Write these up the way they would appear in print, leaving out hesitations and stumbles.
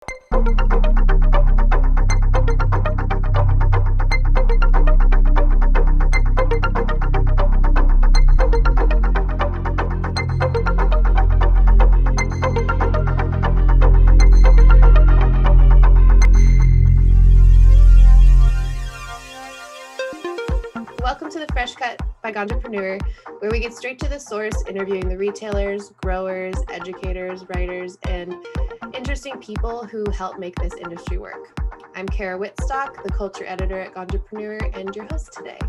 Welcome to the Fresh Cut by Ganjapreneur, where we get straight to the source, interviewing the retailers, growers, educators, writers, and interesting people who help make this industry work. I'm Cara Wietstock, the culture editor at Ganjapreneur, and your host today.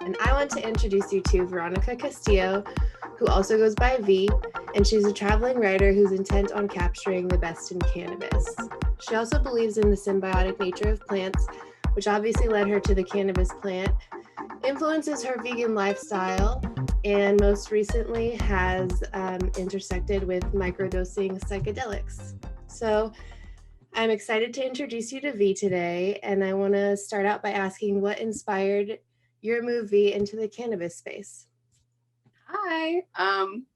And I want to introduce you to Veronica Castillo, who also goes by Vee, and she's a traveling writer who's intent on capturing the best in cannabis. She also believes in the symbiotic nature of plants, which obviously led her to the cannabis plant, influences her vegan lifestyle, and most recently has intersected with microdosing psychedelics. So I'm excited to introduce you to Vee today, and I want to start out by asking what inspired your move, Vee, into the cannabis space. Hi.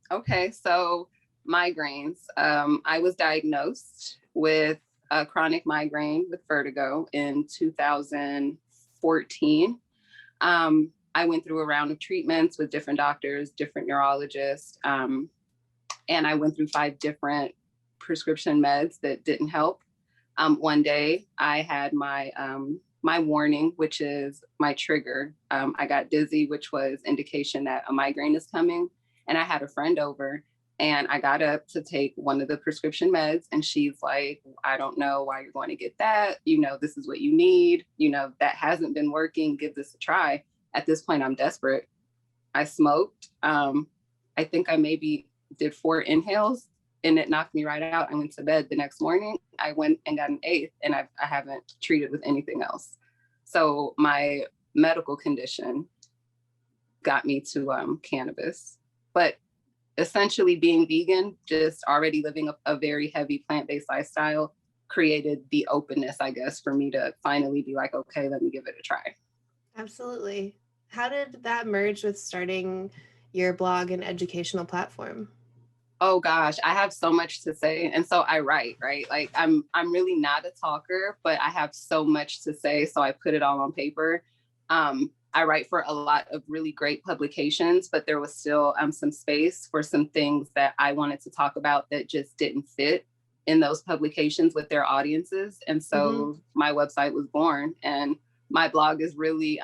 Okay, so migraines. I was diagnosed with a chronic migraine with vertigo in 2014. I went through a round of treatments with different doctors, different neurologists, and I went through 5 different prescription meds that didn't help. One day I had my warning, which is my trigger. I got dizzy, which was indication that a migraine is coming. And I had a friend over and I got up to take one of the prescription meds. And she's like, I don't know why you're going to get that. You know, this is what you need. You know, that hasn't been working. Give this a try. At this point, I'm desperate. I smoked. I think I maybe did 4 inhales and it knocked me right out. I went to bed the next morning. I went and got an 8th and I haven't treated with anything else. So my medical condition got me to cannabis. But essentially being vegan, just already living a very heavy plant-based lifestyle, created the openness, I guess, for me to finally be like, okay, let me give it a try. Absolutely. How did that merge with starting your blog and educational platform? Oh gosh, I have so much to say. And so I write, right? Like I'm really not a talker, but I have so much to say. So I put it all on paper. I write for a lot of really great publications, but there was still some space for some things that I wanted to talk about that just didn't fit in those publications with their audiences. And so my website was born, and my blog is really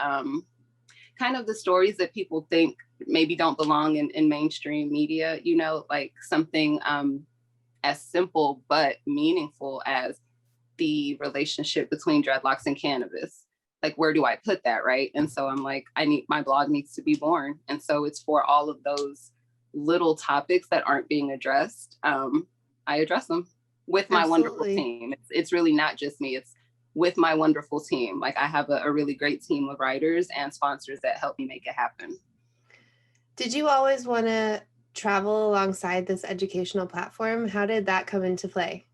kind of the stories that people think maybe don't belong in mainstream media, you know, like something as simple but meaningful as the relationship between dreadlocks and cannabis. Like, where do I put that, right? And so I'm like, my blog needs to be born. And so it's for all of those little topics that aren't being addressed. I address them with my wonderful team. It's really not just me, it's with my wonderful team. Like I have a really great team of writers and sponsors that help me make it happen. Did you always want to travel alongside this educational platform? How did that come into play?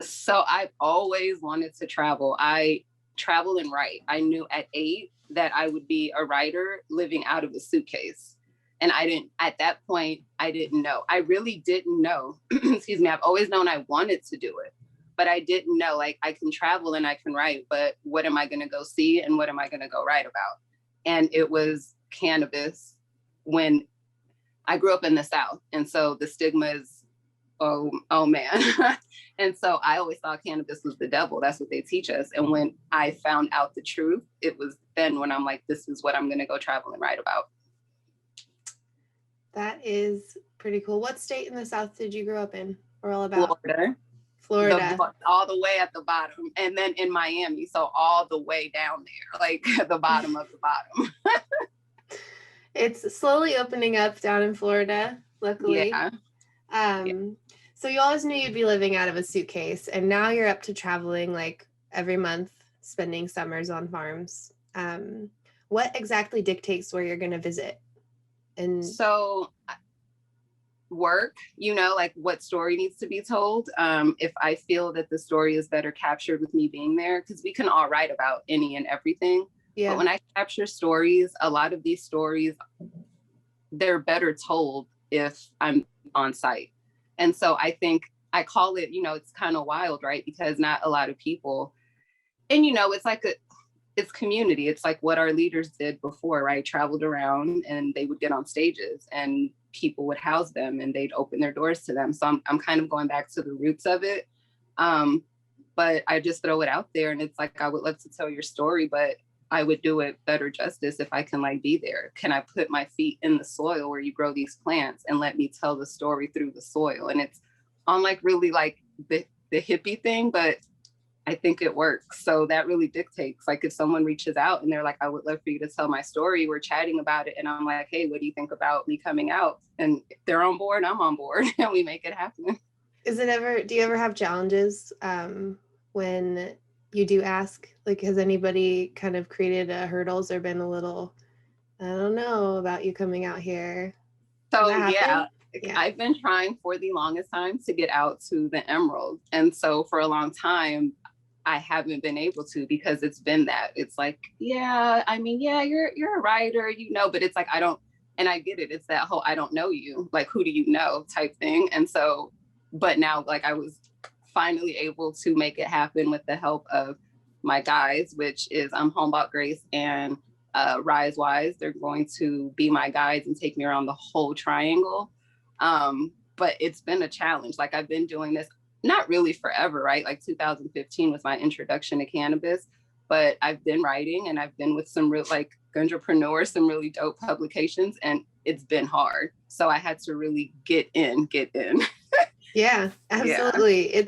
So I've always wanted to travel. I travel and write. I knew at 8 that I would be a writer living out of a suitcase. And at that point, I didn't know. I really didn't know. Excuse me. I've always known I wanted to do it, but I didn't know, like, I can travel and I can write, but what am I going to go see and what am I going to go write about? And it was cannabis. When I grew up in the South, and so the stigma is, oh man. And so I always thought cannabis was the devil. That's what they teach us. And when I found out the truth, it was then when I'm like, this is what I'm going to go travel and write about. That is pretty cool. What state in the South did you grow up in, or all about? Florida. All the way at the bottom. And then in Miami. So all the way down there, like the bottom of the bottom. It's slowly opening up down in Florida, luckily. Yeah. So you always knew you'd be living out of a suitcase, and now you're up to traveling like every month, spending summers on farms. What exactly dictates where you're going to visit? And so work, you know, like what story needs to be told. If I feel that the story is better captured with me being there, because we can all write about any and everything. Yeah. But when I capture stories, a lot of these stories, they're better told if I'm on site. And so I think I call it, it's kind of wild, right? Because not a lot of people, and it's like it's community. It's like what our leaders did before, right? Traveled around and they would get on stages and people would house them and they'd open their doors to them. So I'm kind of going back to the roots of it. But I just throw it out there, and it's like, I would love to tell your story, but I would do it better justice if I can like be there. Can I put my feet in the soil where you grow these plants and let me tell the story through the soil? And it's on like really like the hippie thing, but I think it works. So that really dictates, like if someone reaches out and they're like, I would love for you to tell my story, we're chatting about it. And I'm like, hey, what do you think about me coming out? And if they're on board, I'm on board, and we make it happen. Do you ever have challenges when you do ask? Like, has anybody kind of created hurdles or been a little, I don't know about you coming out here? So yeah, I've been trying for the longest time to get out to the Emerald. And so for a long time, I haven't been able to, because it's been that. It's like, yeah, I mean, yeah, you're a writer, but it's like, I don't, and I get it. It's that whole, I don't know you, like, who do you know type thing. And so, but now like I was finally able to make it happen with the help of my guides, which is Homebot Grace and Rise Wise. They're going to be my guides and take me around the whole triangle. But it's been a challenge. Like I've been doing this, not really forever, right? Like 2015 was my introduction to cannabis, but I've been writing and I've been with some real like Ganjapreneur, some really dope publications, and it's been hard. So I had to really get in. Yeah, absolutely. Yeah.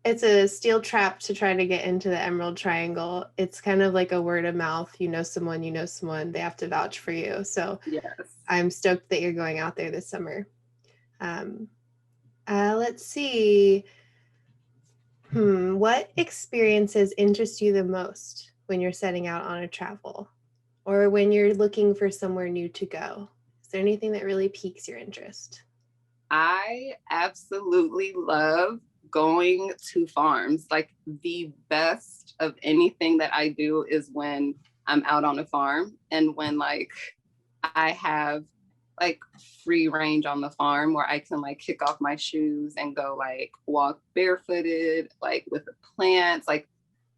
It's a steel trap to try to get into the Emerald Triangle. It's kind of like a word of mouth. You know someone, they have to vouch for you. So yes. I'm stoked that you're going out there this summer. Let's see. What experiences interest you the most when you're setting out on a travel or when you're looking for somewhere new to go? Is there anything that really piques your interest? I absolutely love going to farms. Like the best of anything that I do is when I'm out on a farm and when like I have like free range on the farm where I can like kick off my shoes and go like walk barefooted, like with the plants. Like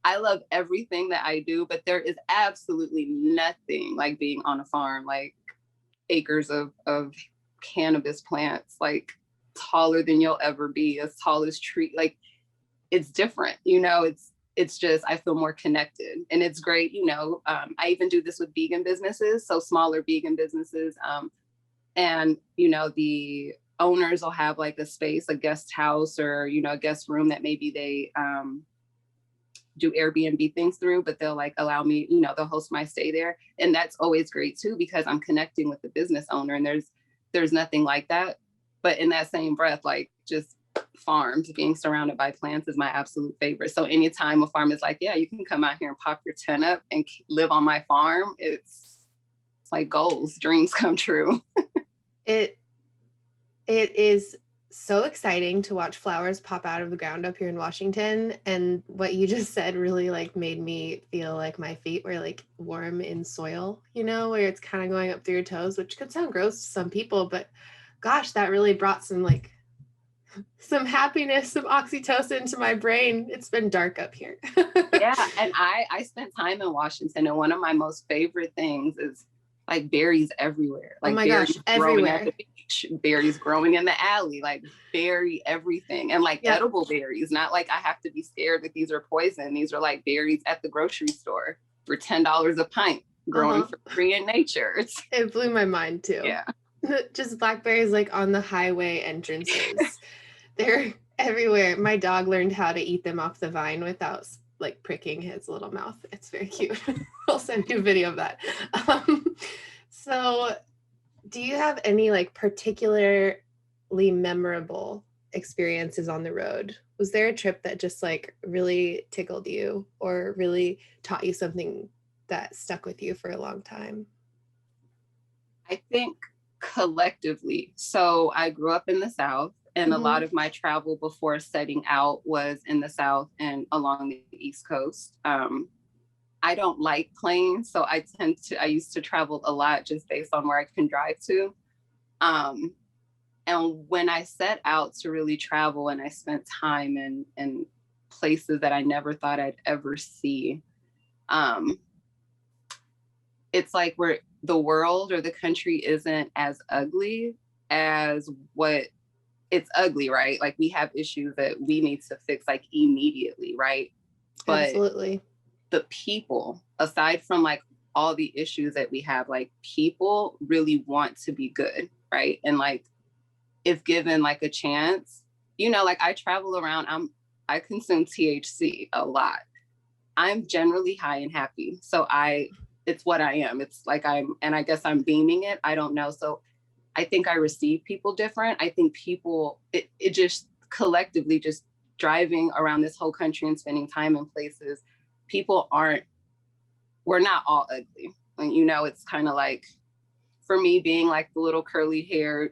I love everything that I do, but there is absolutely nothing like being on a farm, like acres of cannabis plants, like taller than you'll ever be, as tall as tree. Like it's different, it's just, I feel more connected and it's great. I even do this with vegan businesses. So smaller vegan businesses. And, the owners will have like a space, a guest house or, a guest room that maybe they do Airbnb things through, but they'll like allow me, they'll host my stay there. And that's always great too, because I'm connecting with the business owner and there's nothing like that. But in that same breath, like just farms, being surrounded by plants is my absolute favorite. So anytime a farm is like, yeah, you can come out here and pop your tent up and live on my farm, it's like goals, dreams come true. It is so exciting to watch flowers pop out of the ground up here in Washington. And what you just said really like made me feel like my feet were like warm in soil, where it's kind of going up through your toes, which could sound gross to some people, but gosh, that really brought some happiness, some oxytocin to my brain. It's been dark up here. Yeah. And I spent time in Washington, and one of my most favorite things is like berries everywhere. Like, oh my gosh, everywhere. At the beach, berries growing in the alley, like berry everything. And like edible berries, not like I have to be scared that these are poison. These are like berries at the grocery store for $10 a pint, growing for free in nature. It blew my mind too. Yeah. Just blackberries like on the highway entrances. They're everywhere. My dog learned how to eat them off the vine without like pricking his little mouth. It's very cute. I'll send you a video of that. So do you have any like particularly memorable experiences on the road? Was there a trip that just like really tickled you or really taught you something that stuck with you for a long time? I think collectively. So I grew up in the South, and a lot of my travel before setting out was in the South and along the East Coast. I don't like planes, so I used to travel a lot just based on where I can drive to. And And when I set out to really travel and I spent time in places that I never thought I'd ever see, it's like the world or the country isn't as ugly as what it's ugly, right? Like we have issues that we need to fix like immediately, right? But absolutely, the people, aside from like all the issues that we have, like people really want to be good, right? And like if given like a chance, like I travel around, I consume THC a lot. I'm generally high and happy. So it's what I am. It's like and I guess I'm beaming it. I don't know. So I think I receive people different. I think people, it just collectively just driving around this whole country and spending time in places, we're not all ugly. And, it's kind of like, for me being like the little curly hair,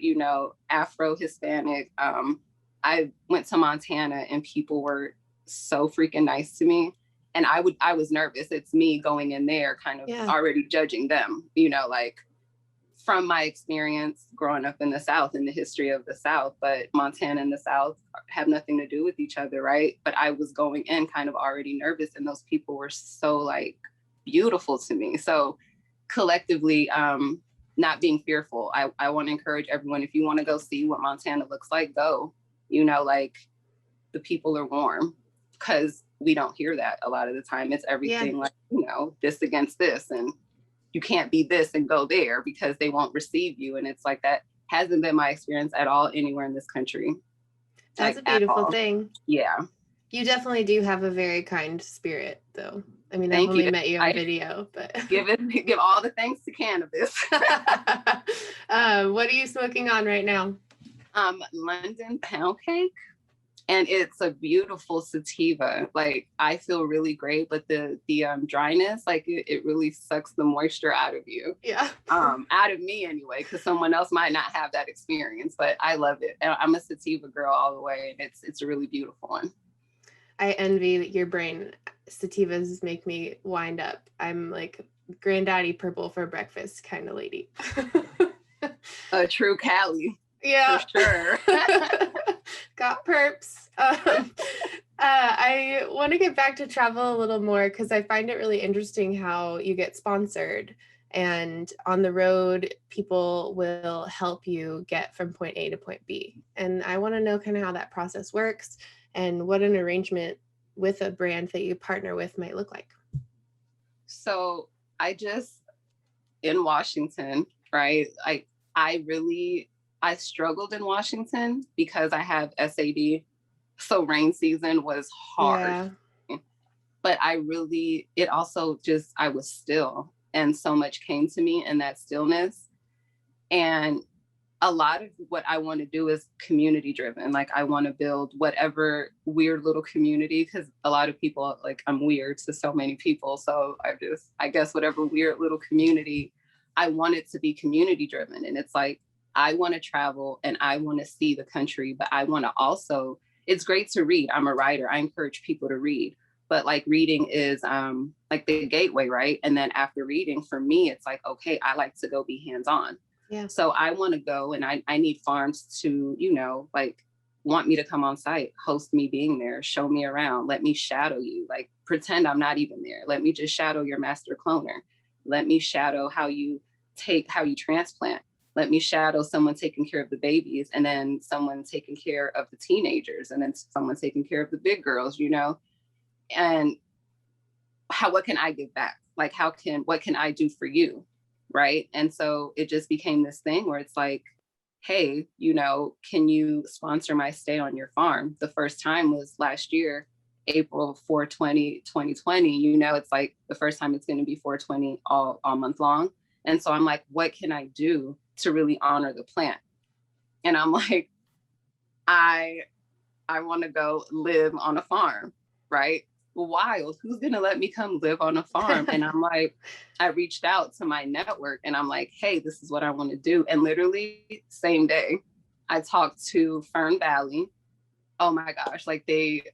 Afro Hispanic, I went to Montana and people were so freaking nice to me. And I was nervous. It's me going in there kind of already judging them, like from my experience growing up in the South and the history of the South, but Montana and the South have nothing to do with each other, right? But I was going in kind of already nervous and those people were so like beautiful to me. So collectively, not being fearful. I want to encourage everyone, if you want to go see what Montana looks like, go, like the people are warm, because we don't hear that a lot of the time. It's everything like, this against this, and you can't be this and go there because they won't receive you. And it's like, that hasn't been my experience at all anywhere in this country. That's like, a beautiful thing. Yeah. You definitely do have a very kind spirit though. I mean, I've only met you on video, but give all the thanks to cannabis. What are you smoking on right now? London Pound Cake, and it's a beautiful sativa. Like I feel really great, but the dryness, like it really sucks the moisture out of you. Yeah. Out of me anyway, because someone else might not have that experience, but I love it. And I'm a sativa girl all the way, and it's a really beautiful one. I envy your brain. Sativas make me wind up. I'm like granddaddy purple for breakfast kind of lady. A true Cali. Yeah. For sure. Got perps. I want to get back to travel a little more because I find it really interesting how you get sponsored. And on the road, people will help you get from point A to point B. And I want to know kind of how that process works and what an arrangement with a brand that you partner with might look like. So in Washington, right? I struggled in Washington because I have SAD. So rain season was hard. Yeah. But I was still, and so much came to me in that stillness. And a lot of what I want to do is community driven. Like I want to build whatever weird little community, because a lot of people, like I'm weird to so many people. So I guess whatever weird little community, I want it to be community driven. And it's like, I want to travel and I want to see the country, but I want to also, it's great to read. I'm a writer. I encourage people to read, but like reading is like the gateway, right? And then after reading, for me, it's like, okay, I like to go be hands-on. Yeah. So I want to go, and I need farms to, like want me to come on site, host me being there, show me around, let me shadow you, like pretend I'm not even there. Let me just shadow your master cloner. Let me shadow how you transplant. Let me shadow someone taking care of the babies, and then someone taking care of the teenagers, and then someone taking care of the big girls, and what can I give back? Like, what can I do for you? Right. And so it just became this thing where it's like, hey, can you sponsor my stay on your farm? The first time was last year, April 4/20, 2020. It's like the first time it's going to be 4/20 all month long. And so I'm like, what can I do to really honor the plant? And I'm like, I want to go live on a farm, right? Wild. Who's going to let me come live on a farm? And I'm like, I reached out to my network and I'm like, hey, this is what I want to do. And literally same day, I talked to Fern Valley. Oh my gosh, like it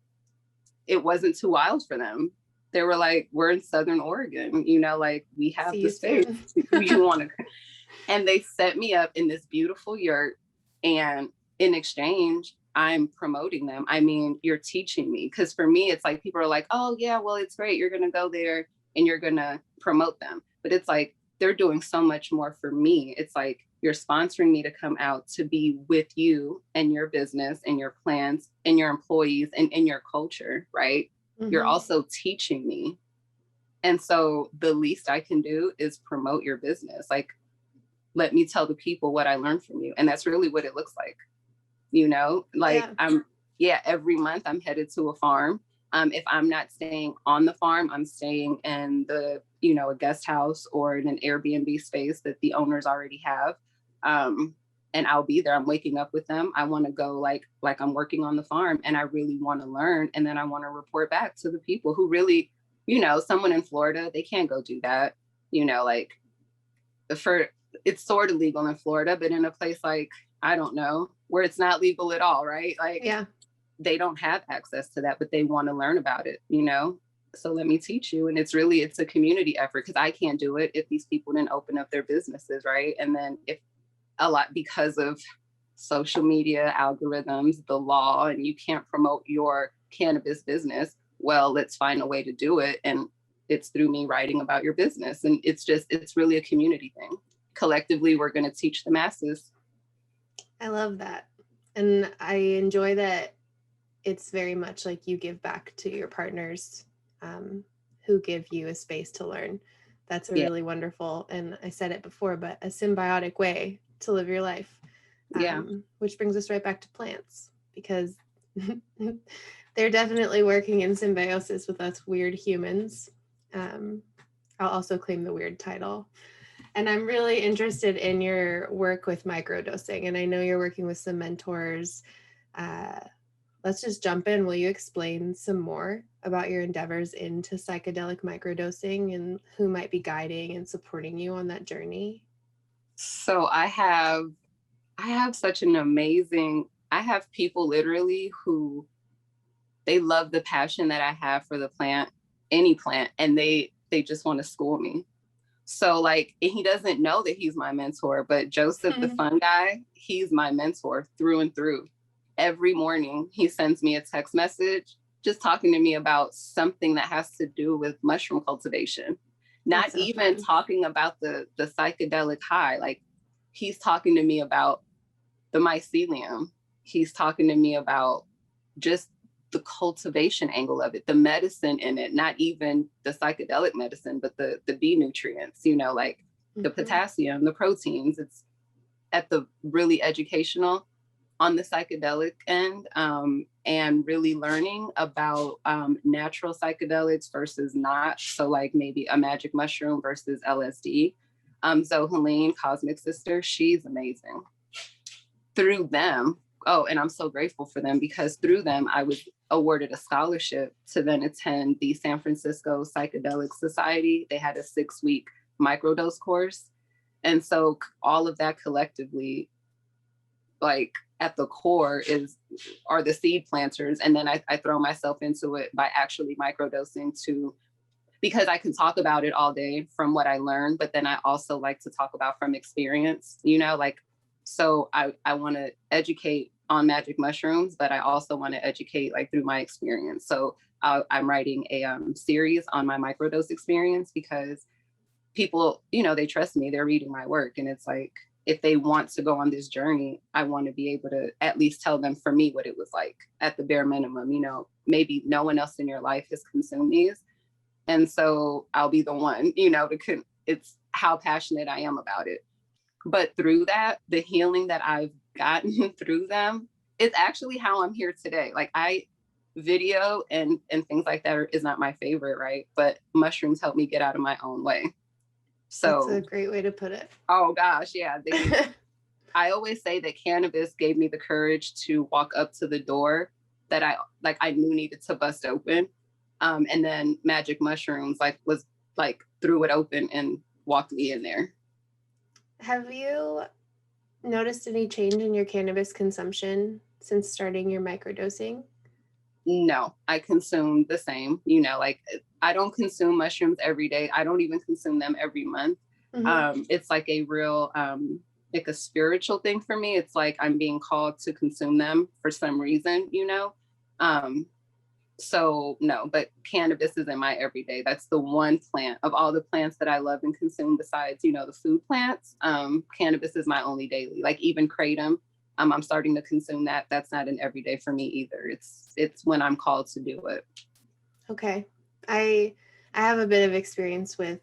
wasn't too wild for them. They were like, we're in Southern Oregon, like we have the space. You want to, and they set me up in this beautiful yurt And in exchange, I'm promoting them. I mean, you're teaching me. Because for me, it's like people are like, oh, yeah, well, it's great. You're going to go there and you're going to promote them. But it's like, they're doing so much more for me. It's like, you're sponsoring me to come out to be with you and your business and your plans and your employees and in your culture, right? Mm-hmm. You're also teaching me. And so the least I can do is promote your business. Like, let me tell the people what I learned from you. And that's really what it looks like. You know, like every month I'm headed to a farm. If I'm not staying on the farm, I'm staying in the, you know, a guest house or in an Airbnb space that the owners already have. And I'll be there. I'm waking up with them. I want to go like I'm working on the farm, and I really want to learn. And then I want to report back to the people who really, you know, someone in Florida, they can't go do that. You know, like it's sort of legal in Florida, but in a place like, I don't know, where it's not legal at all, right? Like, they don't have access to that, but they want to learn about it, you know? So let me teach you. And it's a community effort, because I can't do it if these people didn't open up their businesses, right? And then because of social media algorithms, the law, and you can't promote your cannabis business, well, let's find a way to do it. And it's through me writing about your business. And it's really a community thing. Collectively, we're going to teach the masses. I love that. And I enjoy that it's very much like you give back to your partners who give you a space to learn. That's a really wonderful, and I said it before, but a symbiotic way to live your life. Which brings us right back to plants, because they're definitely working in symbiosis with us weird humans. I'll also claim the weird title. And I'm really interested in your work with microdosing. And I know you're working with some mentors. Let's just jump in. Will you explain some more about your endeavors into psychedelic microdosing and who might be guiding and supporting you on that journey? So I have such an amazing, I have people literally who, they love the passion that I have for the plant, any plant, and they just want to school me. So like, he doesn't know that he's my mentor, but Joseph, the fun guy, he's my mentor through and through. Every morning he sends me a text message, just talking to me about something that has to do with mushroom cultivation. Not so even fun. Talking about the psychedelic high. Like, he's talking to me about the mycelium. He's talking to me about just the cultivation angle of it, the medicine in it, not even the psychedelic medicine, but the B nutrients, you know, like the potassium, the proteins. It's at the really educational on the psychedelic end, and really learning about natural psychedelics versus not. So like maybe a magic mushroom versus LSD. So Helene, Cosmic Sister, she's amazing. Through them, and I'm so grateful for them, because through them, I was awarded a scholarship to then attend the San Francisco Psychedelic Society. They had a 6-week microdose course. And so all of that collectively, like at the core are the seed planters. And then I throw myself into it by actually microdosing because I can talk about it all day from what I learned, but then I also like to talk about from experience, you know, like, so I want to educate on magic mushrooms, but I also want to educate like through my experience. So I'm writing a series on my microdose experience, because people, you know, they trust me, they're reading my work. And it's like, if they want to go on this journey, I want to be able to at least tell them, for me, what it was like at the bare minimum. You know, maybe no one else in your life has consumed these. And so I'll be the one, you know, it's how passionate I am about it. But through that, the healing that I've gotten through them, it's actually how I'm here today. Like, video and things like that is not my favorite, right? But mushrooms help me get out of my own way. So that's a great way to put it. Oh gosh, yeah. I always say that cannabis gave me the courage to walk up to the door that I knew needed to bust open. And then magic mushrooms was threw it open and walked me in there. Have you noticed any change in your cannabis consumption since starting your microdosing? No, I consume the same. You know, like, I don't consume mushrooms every day. I don't even consume them every month. Mm-hmm. It's like a real like a spiritual thing for me. It's like I'm being called to consume them for some reason, you know? So no, but cannabis is in my everyday. That's the one plant of all the plants that I love and consume besides, you know, the food plants. Cannabis is my only daily, like even kratom. I'm starting to consume that. That's not an everyday for me either. It's when I'm called to do it. Okay. I have a bit of experience with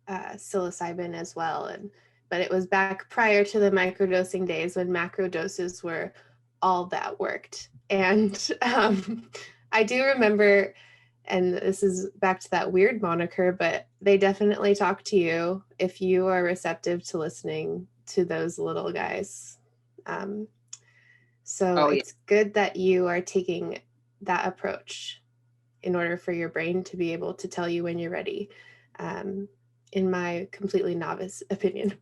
psilocybin as well, but it was back prior to the microdosing days when macro doses were all that worked. And I do remember, and this is back to that weird moniker, but they definitely talk to you if you are receptive to listening to those little guys. It's good that you are taking that approach in order for your brain to be able to tell you when you're ready. In my completely novice opinion.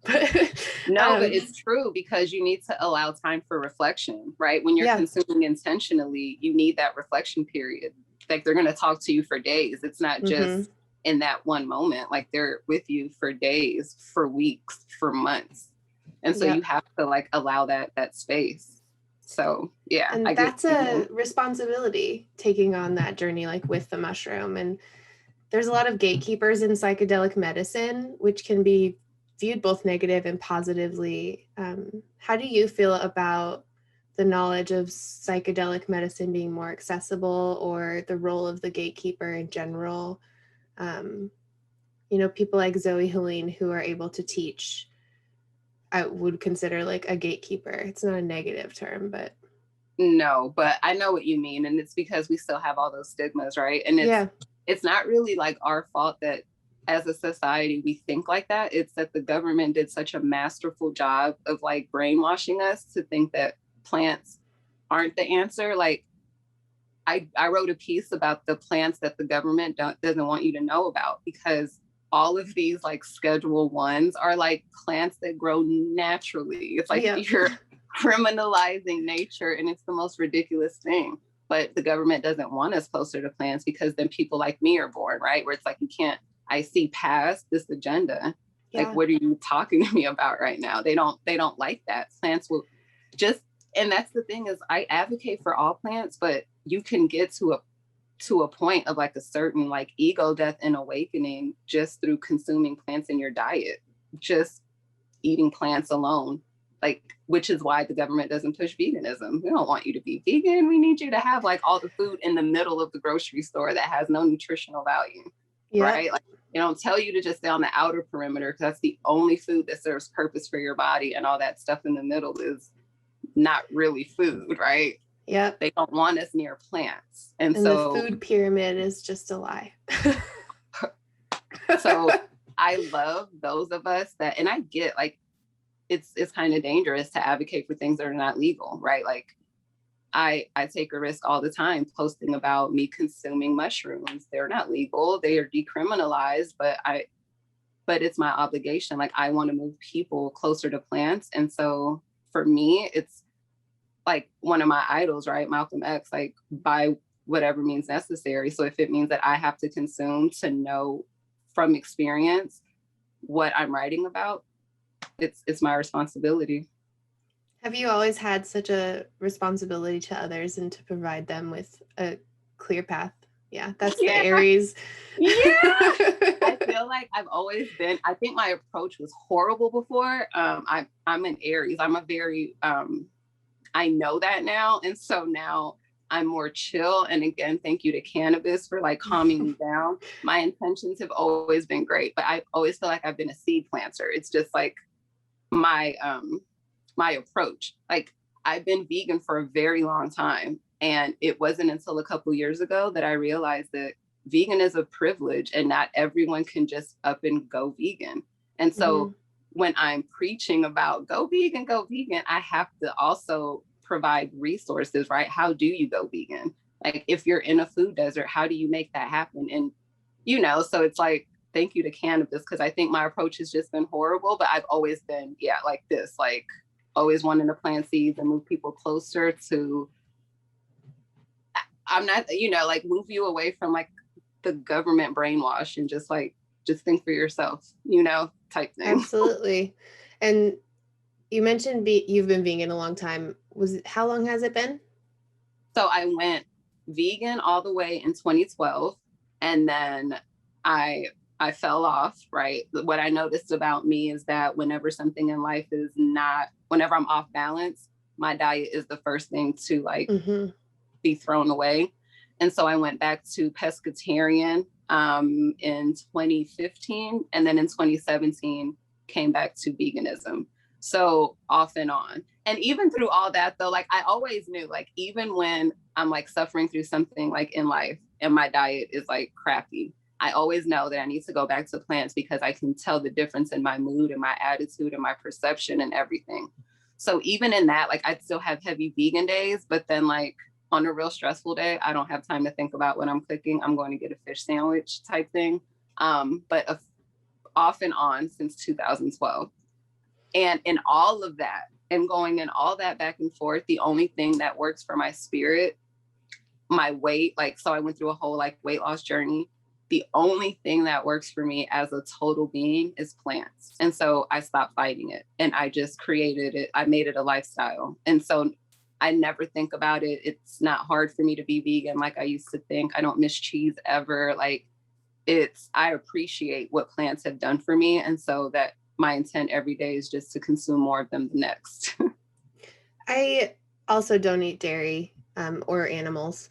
No, but it's true, because you need to allow time for reflection, right? When you're consuming intentionally, you need that reflection period. Like they're going to talk to you for days. It's not just in that one moment. Like they're with you for days, for weeks, for months. And so you have to like allow that space. So yeah. And that's a responsibility, taking on that journey, like with the mushroom. And there's a lot of gatekeepers in psychedelic medicine, which can be viewed both negative and positively. How do you feel about the knowledge of psychedelic medicine being more accessible, or the role of the gatekeeper in general? You know, people like Zoe Helene who are able to teach, I would consider like a gatekeeper. It's not a negative term, but. No, but I know what you mean. And it's because we still have all those stigmas, right? And it's not really like our fault that as a society we think like that. It's that the government did such a masterful job of like brainwashing us to think that plants aren't the answer. Like I wrote a piece about the plants that the government doesn't want you to know about, because all of these like Schedule 1s are like plants that grow naturally. It's like you're criminalizing nature, and it's the most ridiculous thing. But the government doesn't want us closer to plants, because then people like me are born, right? Where it's like, I see past this agenda. Yeah. Like, what are you talking to me about right now? They don't like that. Plants will just, and that's the thing is I advocate for all plants, but you can get to a point of like a certain like ego death and awakening just through consuming plants in your diet, just eating plants alone. Like, which is why the government doesn't push veganism. We don't want you to be vegan. We need you to have like all the food in the middle of the grocery store that has no nutritional value, right? Like, they don't tell you to just stay on the outer perimeter, because that's the only food that serves purpose for your body, and all that stuff in the middle is not really food, right? Yep. They don't want us near plants. And so the food pyramid is just a lie. So I love those of us that, and I get like, it's kind of dangerous to advocate for things that are not legal, right? Like I take a risk all the time posting about me consuming mushrooms. They're not legal. They are decriminalized, but it's my obligation. Like I want to move people closer to plants. And so for me, it's like one of my idols, right? Malcolm X, like by whatever means necessary. So if it means that I have to consume to know from experience what I'm writing about, it's my responsibility. Have you always had such a responsibility to others and to provide them with a clear path? Yeah, that's the Aries. Yeah. I feel like I've always been, I think my approach was horrible before. I'm an Aries. I'm a very, I know that now. And so now I'm more chill. And again, thank you to cannabis for like calming me down. My intentions have always been great, but I always feel like I've been a seed planter. It's just like my approach. Like I've been vegan for a very long time. And it wasn't until a couple years ago that I realized that vegan is a privilege and not everyone can just up and go vegan. And so when I'm preaching about go vegan, I have to also provide resources, right? How do you go vegan? Like if you're in a food desert, how do you make that happen? And, so it's like, thank you to cannabis, because I think my approach has just been horrible, but I've always been, like this, like always wanting to plant seeds and move people closer to, I'm not, like move you away from like the government brainwash and just think for yourself, type thing. Absolutely. And You mentioned you've been vegan a long time. How long has it been? So I went vegan all the way in 2012, and then I I fell off, right? What I noticed about me is that whenever something in life is not, whenever I'm off balance, my diet is the first thing to like be thrown away. And so I went back to pescatarian in 2015, and then in 2017 came back to veganism. So off and on. And even through all that though, like I always knew, like even when I'm like suffering through something like in life and my diet is like crappy, I always know that I need to go back to plants because I can tell the difference in my mood and my attitude and my perception and everything. So even in that, like I'd still have heavy vegan days, but then like on a real stressful day, I don't have time to think about what I'm cooking. I'm going to get a fish sandwich type thing. But off and on since 2012. And in all of that, and going in all that back and forth, the only thing that works for my spirit, my weight, like, so I went through a whole like weight loss journey. The only thing that works for me as a total being is plants. And so I stopped fighting it and I just created it. I made it a lifestyle. And so I never think about it. It's not hard for me to be vegan like I used to think. I don't miss cheese ever. Like I appreciate what plants have done for me. And so that my intent every day is just to consume more of them the next. I also don't eat dairy or animals.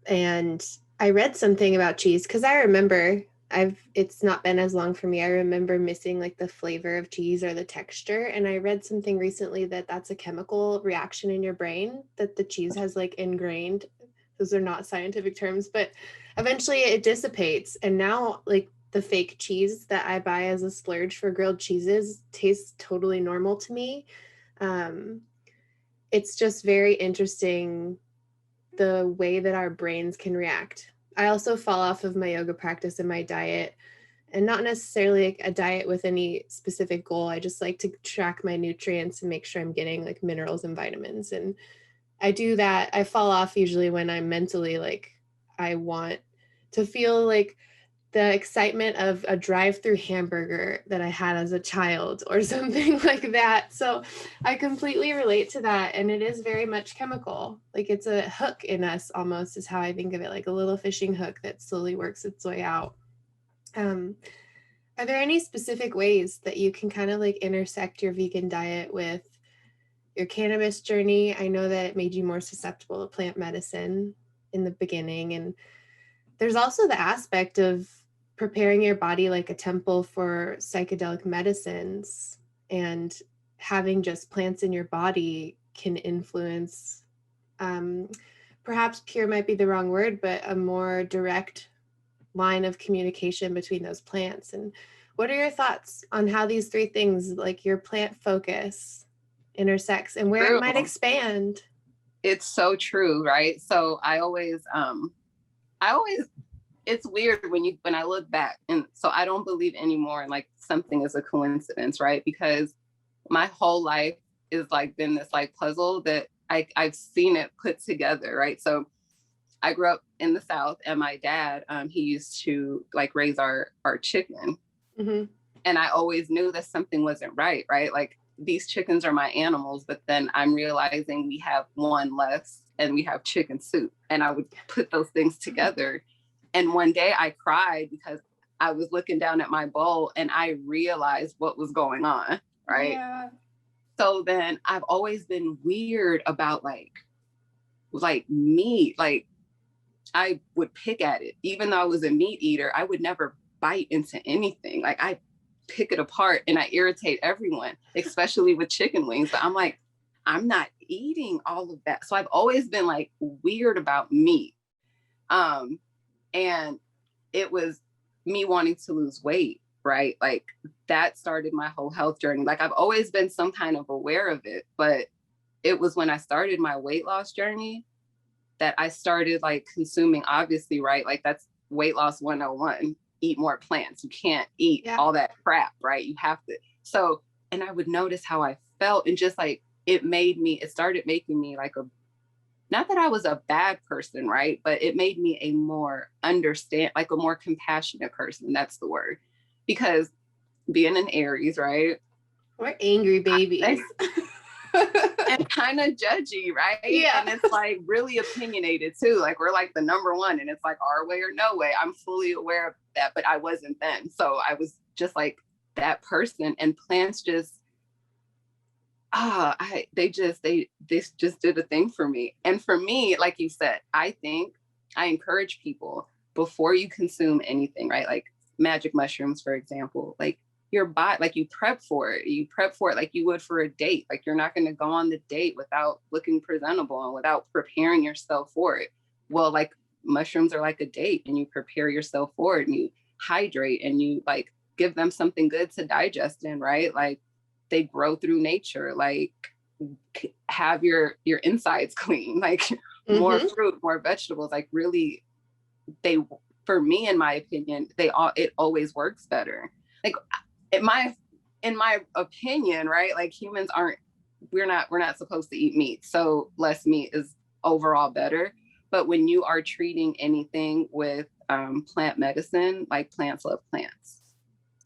And I read something about cheese because I remember it's not been as long for me. I remember missing like the flavor of cheese or the texture. And I read something recently that that's a chemical reaction in your brain that the cheese has like ingrained. Those are not scientific terms, but eventually it dissipates. And now like the fake cheese that I buy as a splurge for grilled cheeses tastes totally normal to me. It's just very interesting the way that our brains can react. I also fall off of my yoga practice and my diet, and not necessarily like a diet with any specific goal. I just like to track my nutrients and make sure I'm getting like minerals and vitamins. And I do that. I fall off usually when I'm mentally like, I want to feel like the excitement of a drive-through hamburger that I had as a child or something like that. So I completely relate to that. And it is very much chemical. Like it's a hook in us almost is how I think of it, like a little fishing hook that slowly works its way out. Are there any specific ways that you can kind of like intersect your vegan diet with your cannabis journey? I know that it made you more susceptible to plant medicine in the beginning. And there's also the aspect of preparing your body like a temple for psychedelic medicines, and having just plants in your body can influence, perhaps pure might be the wrong word, but a more direct line of communication between those plants. And what are your thoughts on how these three things, like your plant focus, intersects and where it might expand? It's so true, right? So I always it's weird when I look back, and so I don't believe anymore in like something is a coincidence, right? Because my whole life is like been this like puzzle that I've seen it put together, right? So I grew up in the South, and my dad, he used to like raise our chicken. Mm-hmm. And I always knew that something wasn't right? Like these chickens are my animals, but then I'm realizing we have one less and we have chicken soup. And I would put those things together. And one day I cried because I was looking down at my bowl and I realized what was going on, right? Yeah. So then I've always been weird about like meat. Like I would pick at it. Even though I was a meat eater, I would never bite into anything. Like I pick it apart and I irritate everyone, especially with chicken wings. But I'm like, I'm not eating all of that. So I've always been like weird about meat. And it was me wanting to lose weight, right? Like that started my whole health journey. Like I've always been some kind of aware of it, but it was when I started my weight loss journey that I started like consuming, obviously, right? Like that's weight loss 101, eat more plants. You can't eat all that crap, right? You have to. So, and I would notice how I felt, and just like, it started making me like not that I was a bad person, right? But it made me a more compassionate person. That's the word. Because being an Aries, right? We're angry babies. And kind of judgy, right? Yeah. And it's like really opinionated too. Like we're like the number one, and it's like our way or no way. I'm fully aware of that, but I wasn't then. So I was just like that person, and plants just this just did a thing for me. And for me, like you said, I think I encourage people before you consume anything, right? Like magic mushrooms, for example, like your body, like you prep for it. You prep for it like you would for a date. Like you're not going to go on the date without looking presentable and without preparing yourself for it. Well, like mushrooms are like a date, and you prepare yourself for it, and you hydrate, and you like give them something good to digest in, right? Like they grow through nature, like have your insides clean, like more fruit, more vegetables, like really they, for me, in my opinion, it always works better. Like in my opinion, right? Like humans we're not supposed to eat meat. So less meat is overall better. But when you are treating anything with plant medicine, like plants love plants,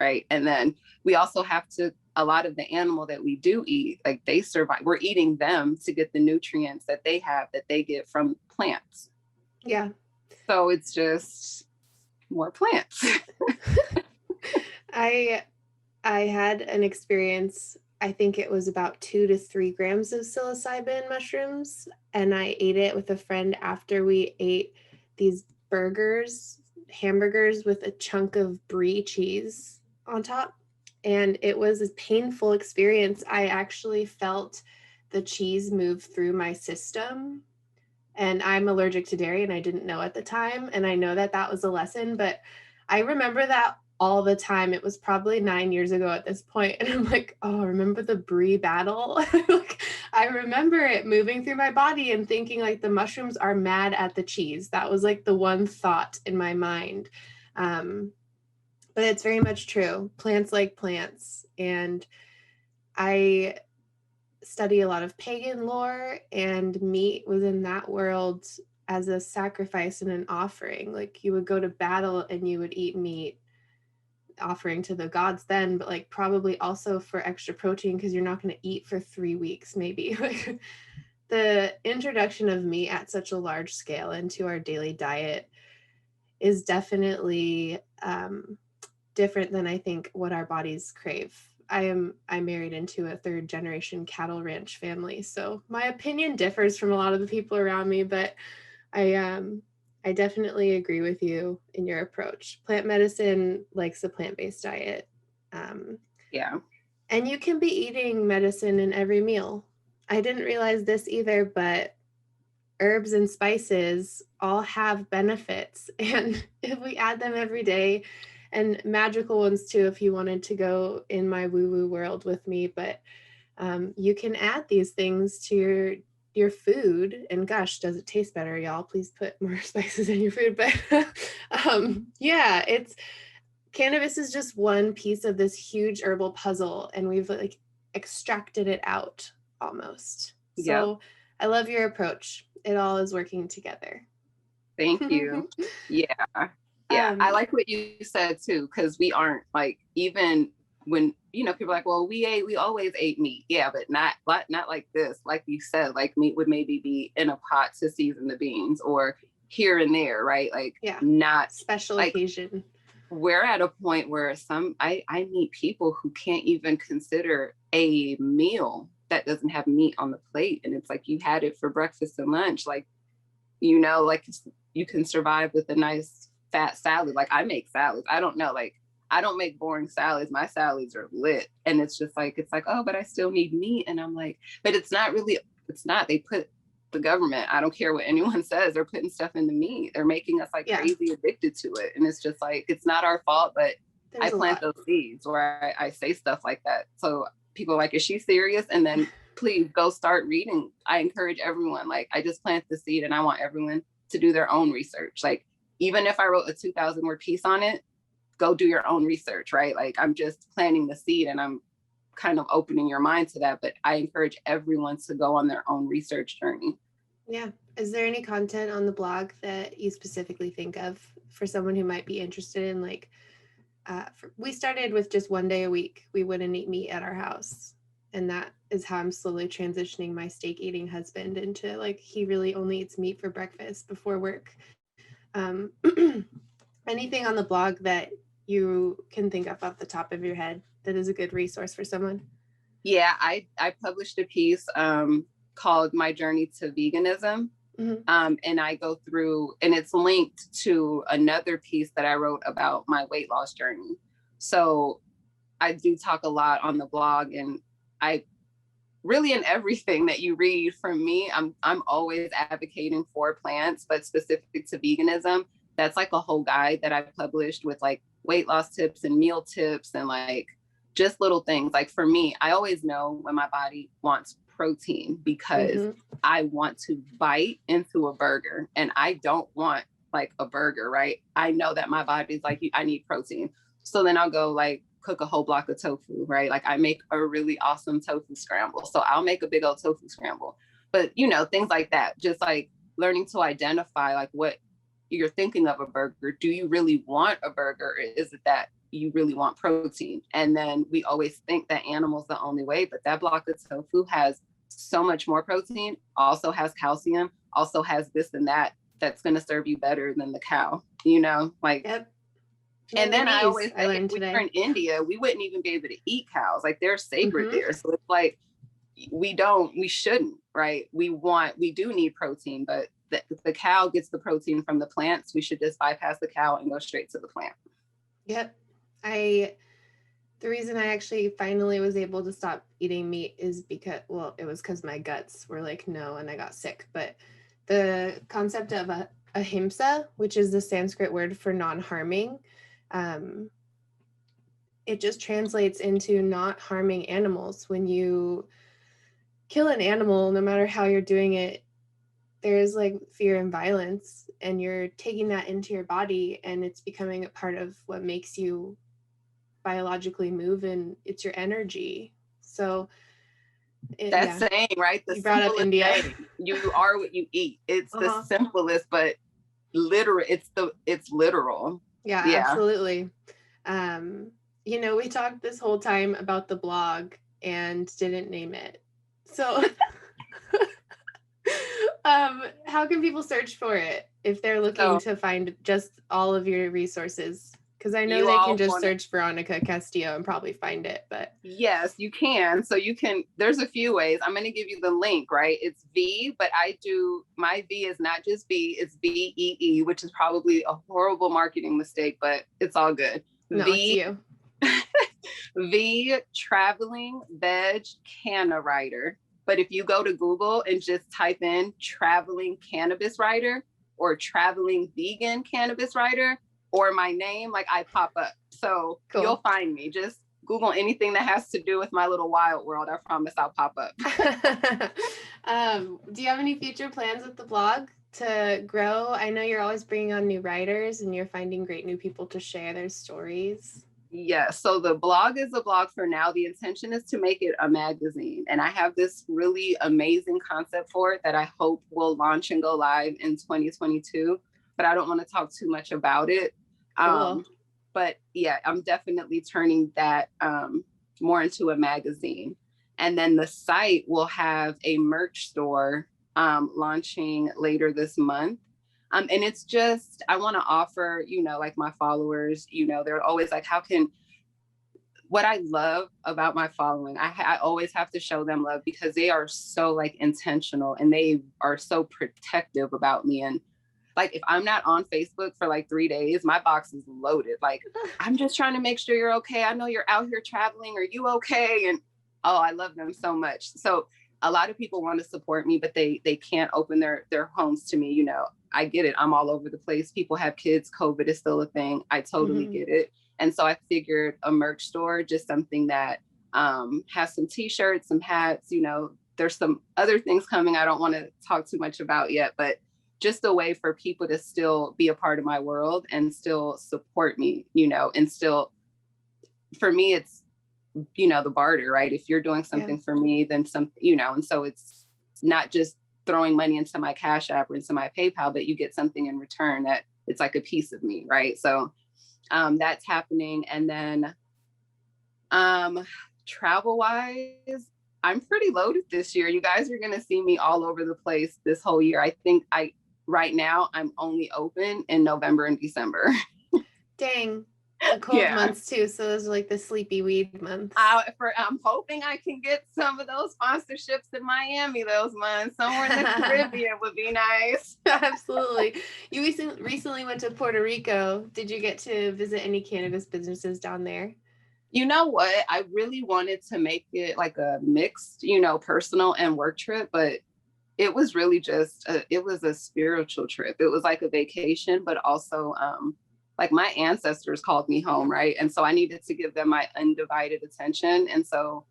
right? And then we also have to, a lot of the animal that we do eat, like they survive, we're eating them to get the nutrients that they have, that they get from plants. Yeah. So it's just more plants. I had an experience, I think it was about 2 to 3 grams of psilocybin mushrooms, and I ate it with a friend after we ate these hamburgers with a chunk of brie cheese on top. And it was a painful experience. I actually felt the cheese move through my system. And I'm allergic to dairy, and I didn't know at the time. And I know that was a lesson, but I remember that all the time. It was probably 9 years ago at this point. And I'm like, oh, remember the brie battle? Like, I remember it moving through my body and thinking like the mushrooms are mad at the cheese. That was like the one thought in my mind. But it's very much true. Plants like plants. And I study a lot of pagan lore, and meat was in that world as a sacrifice and an offering. Like you would go to battle and you would eat meat, offering to the gods then, but like probably also for extra protein because you're not going to eat for 3 weeks maybe. Like the introduction of meat at such a large scale into our daily diet is definitely different than I think what our bodies crave. I'm married into a 3rd generation cattle ranch family, so my opinion differs from a lot of the people around me, but I definitely agree with you in your approach. Plant medicine likes a plant-based diet. Yeah. And you can be eating medicine in every meal. I didn't realize this either, but herbs and spices all have benefits. And if we add them every day, and magical ones too, if you wanted to go in my woo-woo world with me, but you can add these things to your food. And gosh, does it taste better, y'all? Please put more spices in your food. But yeah, cannabis is just one piece of this huge herbal puzzle, and we've like extracted it out almost. So I love your approach. It all is working together. Thank you. Yeah. I like what you said too, because we aren't like, even when, people are like, well, we always ate meat. Yeah, but not like this. Like you said, like meat would maybe be in a pot to season the beans, or here and there, right? Like not special like, occasion. We're at a point where I meet people who can't even consider a meal that doesn't have meat on the plate. And it's like, you had it for breakfast and lunch. Like, like you can survive with a nice fat salad. Like I make salads. I don't know. Like I don't make boring salads. My salads are lit. And it's just like, oh, but I still need meat. And I'm like, but it's not. They put the government, I don't care what anyone says, they're putting stuff in the meat. They're making us like crazy addicted to it. And it's just like, it's not our fault, but I plant those seeds where I say stuff like that. So people are like, is she serious? And then please go start reading. I encourage everyone. Like I just plant the seed, and I want everyone to do their own research. Like even if I wrote a 2,000 word piece on it, go do your own research, right? Like I'm just planting the seed, and I'm kind of opening your mind to that. But I encourage everyone to go on their own research journey. Yeah. Is there any content on the blog that you specifically think of for someone who might be interested in like we started with just 1 day a week. We wouldn't eat meat at our house. And that is how I'm slowly transitioning my steak eating husband into like, he really only eats meat for breakfast before work. Anything on the blog that you can think of off the top of your head that is a good resource for someone? Yeah, I published a piece called My Journey to Veganism. And I go through, and it's linked to another piece that I wrote about my weight loss journey. So I do talk a lot on the blog, and I really, in everything that you read from me, I'm always advocating for plants, but specific to veganism. That's like a whole guide that I published with like weight loss tips and meal tips and like just little things. Like for me, I always know when my body wants protein because I want to bite into a burger and I don't want like a burger, right? I know that my body's like, I need protein. So then I'll go like cook a whole block of tofu, right? Like I make a really awesome tofu scramble. So I'll make a big old tofu scramble. But you know, things like that, just like learning to identify like what you're thinking of a burger. Do you really want a burger? Or is it that you really want protein? And then we always think that animal's the only way, but that block of tofu has so much more protein, also has calcium, also has this and that, that's going to serve you better than the cow, you know, like, yep. And then I always say, if we were in India, we wouldn't even be able to eat cows. Like they're sacred there. So it's like, we shouldn't, right? We do need protein, but the cow gets the protein from the plants. We should just bypass the cow and go straight to the plant. Yep. The reason I actually finally was able to stop eating meat is because, well, it was because my guts were like, no, and I got sick. But the concept of ahimsa, which is the Sanskrit word for non-harming, it just translates into not harming animals. When you kill an animal, no matter how you're doing it, there's like fear and violence, and you're taking that into your body, and it's becoming a part of what makes you biologically move, and it's your energy. So that's saying, right? You brought up India. Saying, you are what you eat. It's the simplest, but literal. It's literal. Yeah, absolutely. You know, we talked this whole time about the blog and didn't name it. So how can people search for it if they're looking to find just all of your resources? Because I know they can just search Veronica Castillo and probably find it, but yes, you can. So you can, there's a few ways. I'm going to give you the link, right? It's V, but my V is not just V, it's VEE, which is probably a horrible marketing mistake, but it's all good. No, it's you. V traveling veg canna writer. But if you go to Google and just type in traveling cannabis writer or traveling vegan cannabis writer or my name, like I pop up. So You'll find me. Just Google anything that has to do with my little wild world. I promise I'll pop up. Do you have any future plans with the blog to grow? I know you're always bringing on new writers and you're finding great new people to share their stories. Yeah, so the blog is a blog for now. The intention is to make it a magazine. And I have this really amazing concept for it that I hope will launch and go live in 2022. But I don't want to talk too much about it. Cool. But yeah, I'm definitely turning that more into a magazine. And then the site will have a merch store launching later this month. And it's just, I want to offer, you know, like my followers, you know, they're always like, what I love about my following, I always have to show them love because they are so like intentional and they are so protective about me. And like, if I'm not on Facebook for like 3 days, my box is loaded. Like, I'm just trying to make sure you're okay. I know you're out here traveling. Are you okay? And oh, I love them so much. So a lot of people want to support me, but they can't open their homes to me. You know, I get it. I'm all over the place. People have kids. COVID is still a thing. I totally get it. And so I figured a merch store, just something that has some t-shirts, some hats, you know, there's some other things coming I don't want to talk too much about yet, but just a way for people to still be a part of my world and still support me, you know, and still, for me, it's, you know, the barter, right? If you're doing something for me, then you know, and so it's not just throwing money into my Cash App or into my PayPal, but you get something in return that it's like a piece of me, right? So That's happening. And then travel wise, I'm pretty loaded this year. You guys are going to see me all over the place this whole year. I think right now I'm only open in November and December. Dang. The cold months too. So those are like the sleepy weed months. I'm hoping I can get some of those sponsorships in Miami those months. Somewhere in the Caribbean would be nice. Absolutely. You recently went to Puerto Rico. Did you get to visit any cannabis businesses down there? You know what? I really wanted to make it like a mixed, personal and work trip, but it was really just, it was a spiritual trip. It was like a vacation, but also, like my ancestors called me home, right? And so I needed to give them my undivided attention. And so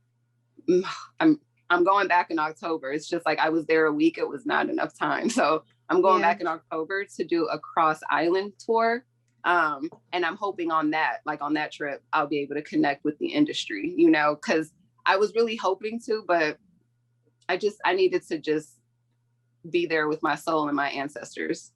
I'm going back in October. It's just like I was there a week. It was not enough time. So I'm going back in October to do a cross island tour. And I'm hoping on that trip, I'll be able to connect with the industry, because I was really hoping to, but I needed to just be there with my soul and my ancestors.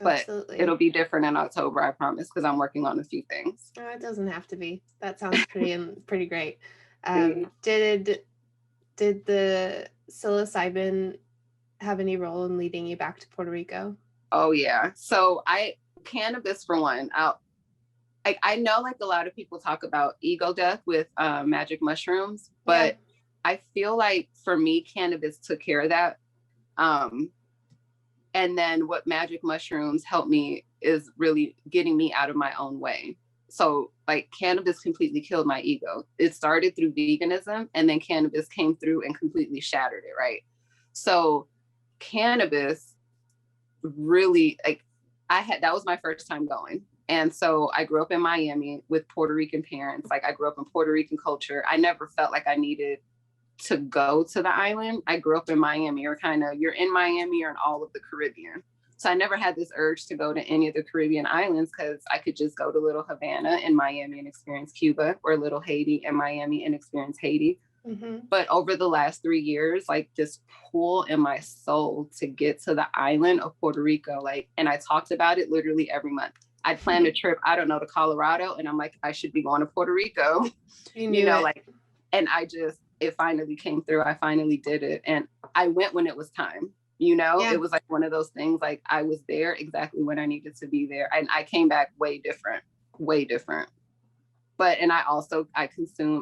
But it'll be different in October, I promise, because I'm working on a few things. Oh, it doesn't have to be. That sounds pretty great. Did the psilocybin have any role in leading you back to Puerto Rico? Oh yeah. So cannabis for one. I know like a lot of people talk about ego death with magic mushrooms, but I feel like for me, cannabis took care of that. And then what magic mushrooms helped me is really getting me out of my own way. So like cannabis completely killed my ego. It started through veganism and then cannabis came through and completely shattered it, right? So cannabis really, that was my first time going. And so I grew up in Miami with Puerto Rican parents. Like I grew up in Puerto Rican culture. I never felt like I needed to go to the island. I grew up in Miami, or you're in Miami or in all of the Caribbean. So I never had this urge to go to any of the Caribbean islands because I could just go to Little Havana in Miami and experience Cuba, or Little Haiti in Miami and experience Haiti. Mm-hmm. But over the last 3 years, like this pull in my soul to get to the island of Puerto Rico, and I talked about it literally every month. I planned a trip, I don't know, to Colorado, and I'm like, I should be going to Puerto Rico. And it finally came through. I finally did it. And I went when it was time, It was like one of those things, like I was there exactly when I needed to be there. And I came back way different. But, and I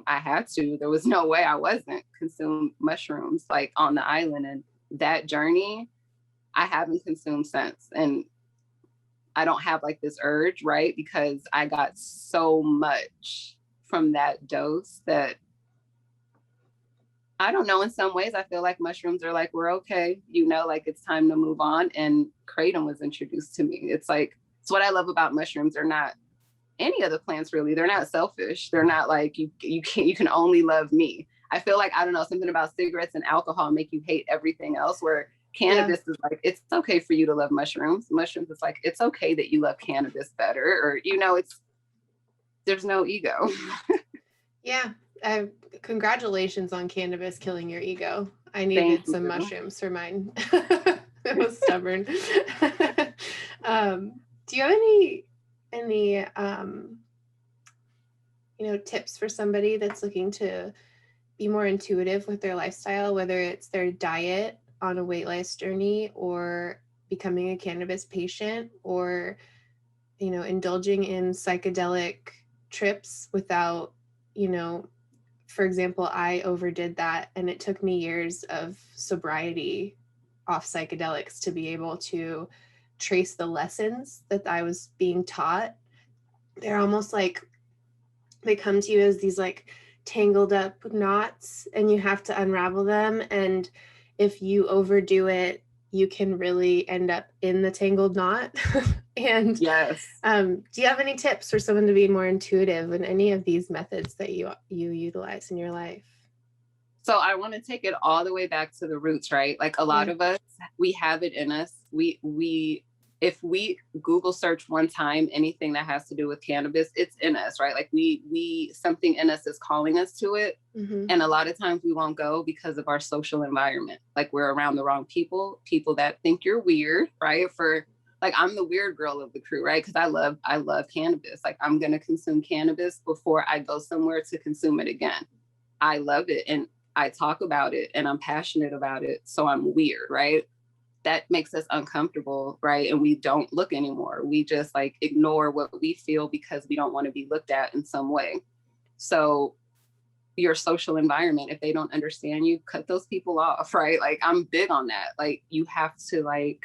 had to, there was no way I wasn't consume mushrooms like on the island. And that journey, I haven't consumed since. And I don't have like this urge, right? Because I got so much from that dose that I don't know, in some ways, I feel like mushrooms are like, we're okay, like it's time to move on. And kratom was introduced to me. It's what I love about mushrooms. They're not any of the plants really. They're not selfish. They're not like, you can only love me. I feel like, I don't know, something about cigarettes and alcohol make you hate everything else, where cannabis is like, it's okay for you to love mushrooms. Mushrooms is like, it's okay that you love cannabis better, or, there's no ego. Yeah. Congratulations on cannabis killing your ego. I needed some mushrooms for mine. It was stubborn. Do you have any tips for somebody that's looking to be more intuitive with their lifestyle, whether it's their diet on a weight loss journey, or becoming a cannabis patient, or indulging in psychedelic trips without, for example, I overdid that, and it took me years of sobriety off psychedelics to be able to trace the lessons that I was being taught. They're almost like they come to you as these like tangled up knots, and you have to unravel them. And if you overdo it, you can really end up in the tangled knot. And yes. Do you have any tips for someone to be more intuitive in any of these methods that you utilize in your life? So I want to take it all the way back to the roots, right? Like a lot of us, we have it in us. If we Google search one time anything that has to do with cannabis, it's in us, right? Like we something in us is calling us to it. Mm-hmm. And a lot of times we won't go because of our social environment. Like we're around the wrong people that think you're weird, right? For like I'm the weird girl of the crew, right? Because I love cannabis. Like I'm gonna consume cannabis before I go somewhere to consume it again. I love it and I talk about it and I'm passionate about it. So I'm weird, right? That makes us uncomfortable, right? And we don't look anymore. We just like ignore what we feel because we don't want to be looked at in some way. So your social environment, if they don't understand you, cut those people off, right? Like I'm big on that. Like you have to like,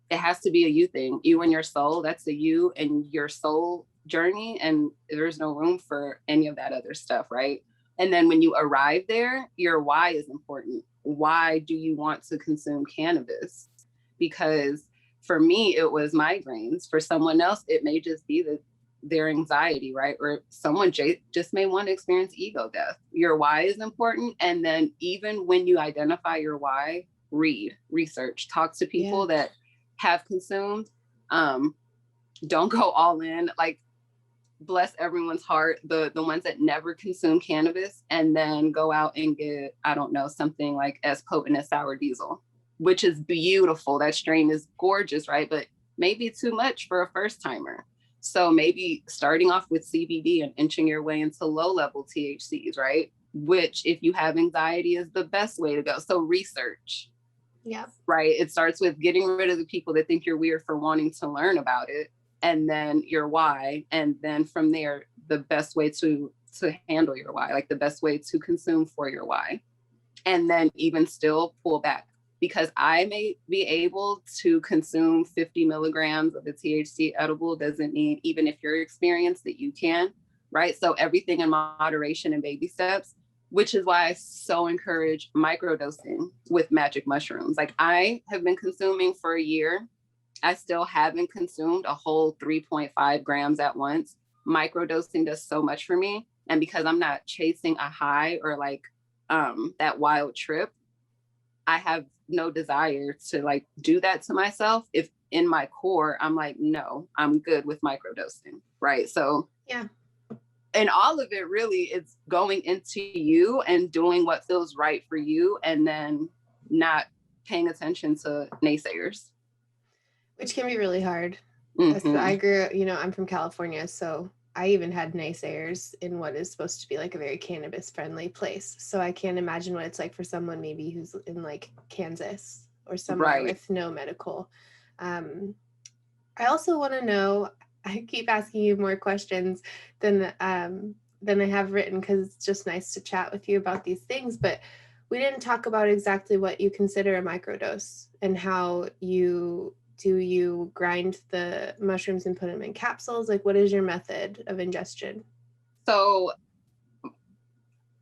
it has to be a you thing, you and your soul. That's a you and your soul journey. And there's no room for any of that other stuff, right? And then when you arrive there, your why is important. Why do you want to consume cannabis? Because for me, it was migraines. For someone else, it may just be their anxiety, right? Or someone just may want to experience ego death. Your why is important. And then even when you identify your why, read, research, talk to people that have consumed. Don't go all in. Like, bless everyone's heart, the ones that never consume cannabis and then go out and get, I don't know, something like as potent as sour diesel, which is beautiful. That strain is gorgeous, right? But maybe too much for a first timer. So maybe starting off with CBD and inching your way into low level THCs, right? Which if you have anxiety is the best way to go. So research. Yeah. Right. It starts with getting rid of the people that think you're weird for wanting to learn about it. And then your why, and then from there, the best way to handle your why, like the best way to consume for your why. And then even still pull back, because I may be able to consume 50 milligrams of a THC edible doesn't mean, even if you're experienced, that you can, right? So everything in moderation and baby steps, which is why I so encourage microdosing with magic mushrooms. Like I have been consuming for a year. I still haven't consumed a whole 3.5 grams at once. Microdosing does so much for me. And because I'm not chasing a high or like that wild trip, I have no desire to like do that to myself. If in my core, I'm like, no, I'm good with microdosing, right? So yeah. And all of it really is going into you and doing what feels right for you, and then not paying attention to naysayers. Which can be really hard. Mm-hmm. I grew up, I'm from California, so I even had naysayers in what is supposed to be like a very cannabis friendly place. So I can't imagine what it's like for someone maybe who's in like Kansas or somewhere with no medical. I also want to know, I keep asking you more questions than I have written, because it's just nice to chat with you about these things, but we didn't talk about exactly what you consider a microdose and how you grind the mushrooms and put them in capsules? Like, what is your method of ingestion? So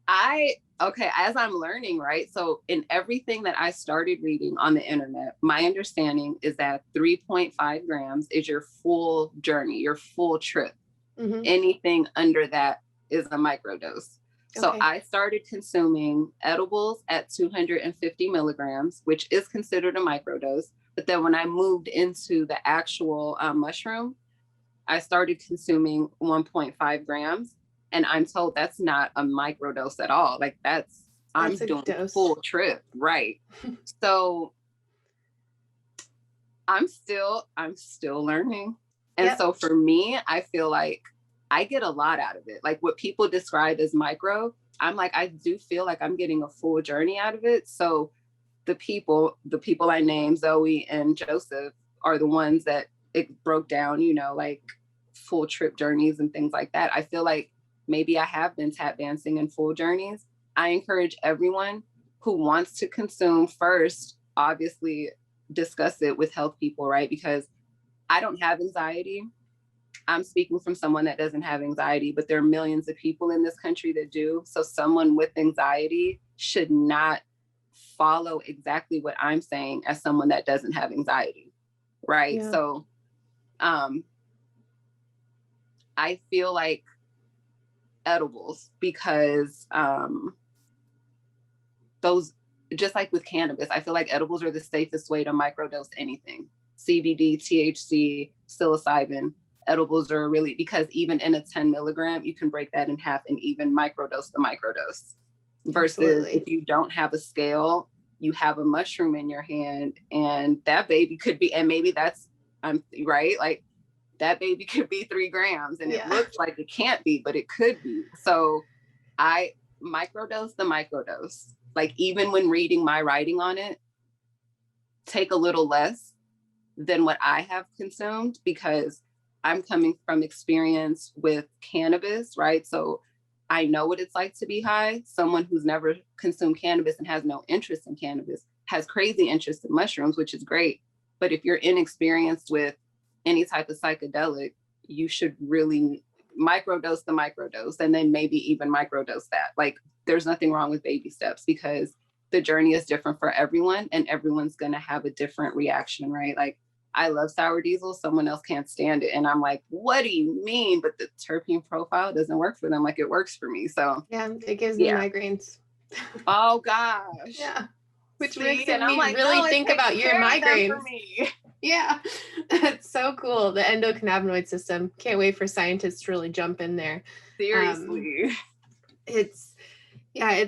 as I'm learning, right? So in everything that I started reading on the internet, my understanding is that 3.5 grams is your full journey, your full trip. Mm-hmm. Anything under that is a microdose. So I started consuming edibles at 250 milligrams, which is considered a microdose. But then when I moved into the actual mushroom, I started consuming 1.5 grams. And I'm told that's not a microdose at all. Like I'm doing a full trip. Right. So I'm still learning. And so for me, I feel like I get a lot out of it. Like what people describe as micro, I'm like, I do feel like I'm getting a full journey out of it. So the people I named, Zoe and Joseph, are the ones that it broke down, like full trip journeys and things like that. I feel like maybe I have been tap dancing in full journeys. I encourage everyone who wants to consume first, obviously discuss it with health people, right? Because I don't have anxiety. I'm speaking from someone that doesn't have anxiety, but there are millions of people in this country that do. So someone with anxiety should not follow exactly what I'm saying as someone that doesn't have anxiety, right? Yeah. So I feel like edibles, because those, just like with cannabis, I feel like edibles are the safest way to microdose anything. CBD, THC, psilocybin, edibles are really, because even in a 10 milligram, you can break that in half and even microdose the microdose. Versus Absolutely. If you don't have a scale, you have a mushroom in your hand, and that baby could be, and maybe that's I'm right. Like that baby could be 3 grams and it looks like it can't be, but it could be. So I microdose the microdose. Like even when reading my writing on it, take a little less than what I have consumed, because I'm coming from experience with cannabis, right? So I know what it's like to be high. Someone who's never consumed cannabis and has no interest in cannabis has crazy interest in mushrooms, which is great. But if you're inexperienced with any type of psychedelic, you should really microdose the microdose, and then maybe even microdose that. Like there's nothing wrong with baby steps, because the journey is different for everyone and everyone's going to have a different reaction, right? Like I love sour diesel. Someone else can't stand it. And I'm like, what do you mean? But the terpene profile doesn't work for them like it works for me. So yeah, it gives me migraines. Oh gosh. Yeah. Which See, makes and me I'm like, really no, think about your migraines. For me. Yeah. It's so cool. The endocannabinoid system. Can't wait for scientists to really jump in there. Seriously. It's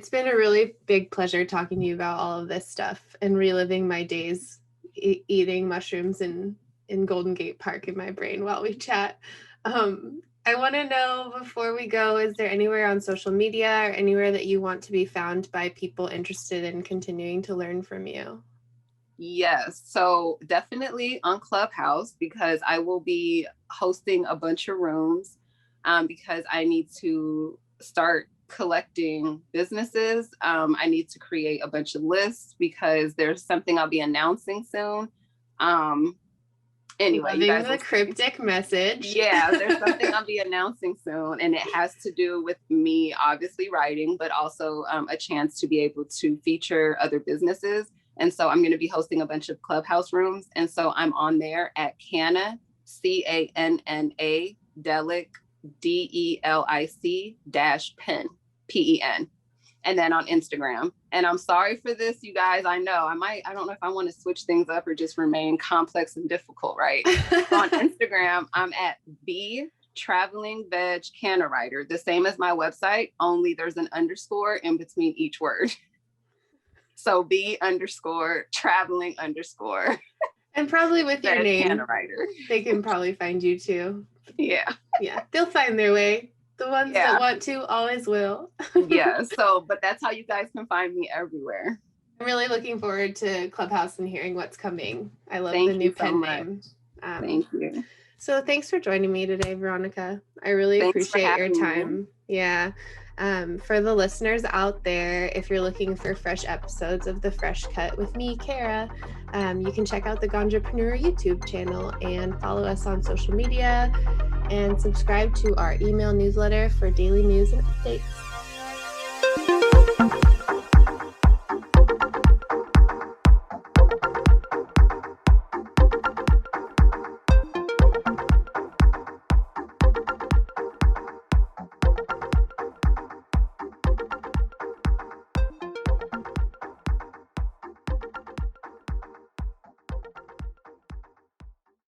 been a really big pleasure talking to you about all of this stuff and reliving my days eating mushrooms in Golden Gate Park in my brain while we chat. I want to know, before we go, is there anywhere on social media or anywhere that you want to be found by people interested in continuing to learn from you? Yes, so definitely on Clubhouse, because I will be hosting a bunch of rooms, because I need to start collecting businesses. I need to create a bunch of lists because there's something I'll be announcing soon. Anyway, loving you guys the cryptic message. Yeah, there's something I'll be announcing soon, and it has to do with me obviously writing, but also a chance to be able to feature other businesses. And so I'm going to be hosting a bunch of Clubhouse rooms. And so I'm on there at Canna, CANNA, Delic, DELIC -pen, and then on Instagram. And I'm sorry for this, you guys. I know I don't know if I want to switch things up or just remain complex and difficult, right? On Instagram, I'm at B Traveling Veg Canna Writer, the same as my website, only there's an underscore in between each word. So B_traveling_. And probably with your name, Canna Writer. They can probably find you too. Yeah. Yeah, they'll find their way. The ones that want to always will. Yeah, so, but that's how you guys can find me everywhere. I'm really looking forward to Clubhouse and hearing what's coming. I love the new pen name. Thank you. So thanks for joining me today, Veronica. I really appreciate your time. Yeah. For the listeners out there, if you're looking for fresh episodes of The Fresh Cut with me, Cara, you can check out the Ganjapreneur YouTube channel and follow us on social media and subscribe to our email newsletter for daily news and updates.